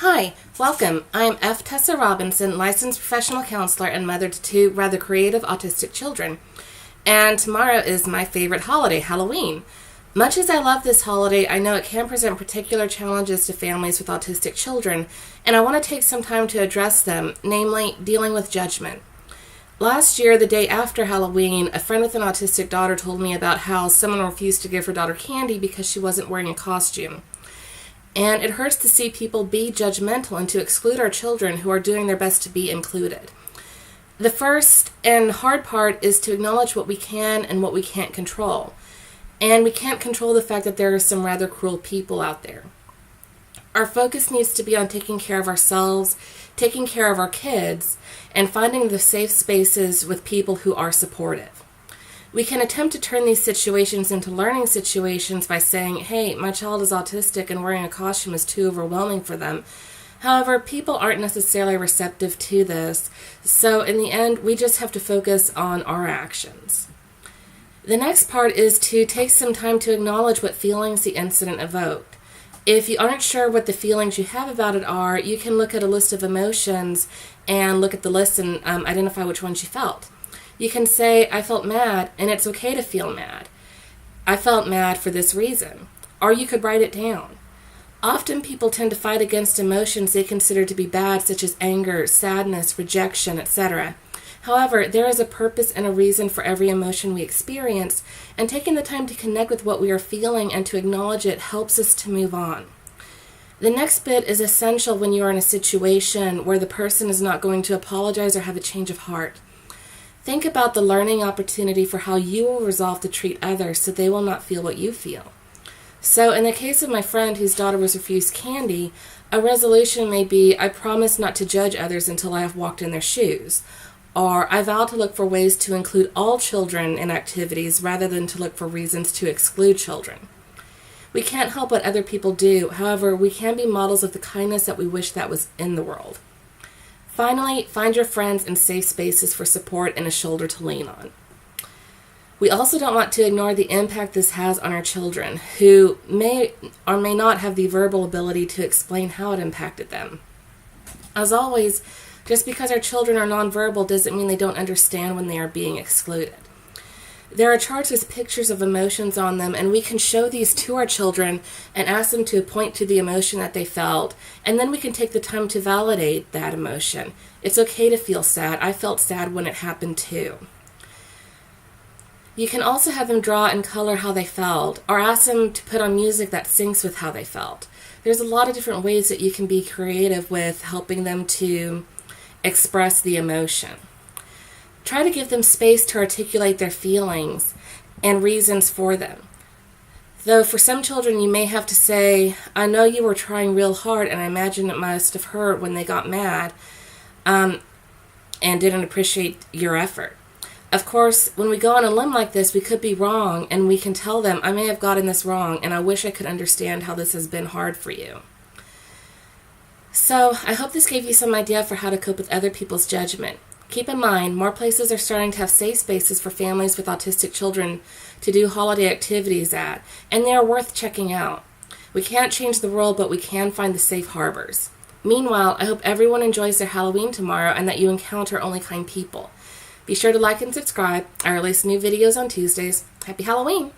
Hi, welcome. I'm F. Tessa Robinson, licensed professional counselor and mother to two rather creative autistic children. And tomorrow is my favorite holiday, Halloween. Much as I love this holiday, I know it can present particular challenges to families with autistic children, and I want to take some time to address them, namely dealing with judgment. Last year, the day after Halloween, a friend with an autistic daughter told me about how someone refused to give her daughter candy because she wasn't wearing a costume. And it hurts to see people be judgmental and to exclude our children who are doing their best to be included. The first and hard part is to acknowledge what we can and what we can't control. And we can't control the fact that there are some rather cruel people out there. Our focus needs to be on taking care of ourselves, taking care of our kids, and finding the safe spaces with people who are supportive. We can attempt to turn these situations into learning situations by saying, hey, my child is autistic and wearing a costume is too overwhelming for them. However, people aren't necessarily receptive to this, so in the end, we just have to focus on our actions. The next part is to take some time to acknowledge what feelings the incident evoked. If you aren't sure what the feelings you have about it are, you can look at a list of emotions and look at the list and identify which ones you felt. You can say, I felt mad, and it's okay to feel mad. I felt mad for this reason. Or you could write it down. Often people tend to fight against emotions they consider to be bad, such as anger, sadness, rejection, etc. However, there is a purpose and a reason for every emotion we experience, and taking the time to connect with what we are feeling and to acknowledge it helps us to move on. The next bit is essential when you are in a situation where the person is not going to apologize or have a change of heart. Think about the learning opportunity for how you will resolve to treat others so they will not feel what you feel. So in the case of my friend whose daughter was refused candy, a resolution may be, I promise not to judge others until I have walked in their shoes. Or I vow to look for ways to include all children in activities rather than to look for reasons to exclude children. We can't help what other people do, however, we can be models of the kindness that we wish that was in the world. Finally, find your friends in safe spaces for support and a shoulder to lean on. We also don't want to ignore the impact this has on our children, who may or may not have the verbal ability to explain how it impacted them. As always, just because our children are nonverbal doesn't mean they don't understand when they are being excluded. There are charts with pictures of emotions on them, and we can show these to our children and ask them to point to the emotion that they felt, and then we can take the time to validate that emotion. It's okay to feel sad. I felt sad when it happened too. You can also have them draw and color how they felt, or ask them to put on music that syncs with how they felt. There's a lot of different ways that you can be creative with helping them to express the emotion. Try to give them space to articulate their feelings and reasons for them. Though for some children you may have to say, I know you were trying real hard and I imagine it must have hurt when they got mad and didn't appreciate your effort. Of course, when we go on a limb like this, we could be wrong and we can tell them, I may have gotten this wrong and I wish I could understand how this has been hard for you. So I hope this gave you some idea for how to cope with other people's judgment. Keep in mind, more places are starting to have safe spaces for families with autistic children to do holiday activities at, and they are worth checking out. We can't change the world, but we can find the safe harbors. Meanwhile, I hope everyone enjoys their Halloween tomorrow and that you encounter only kind people. Be sure to like and subscribe. I release new videos on Tuesdays. Happy Halloween!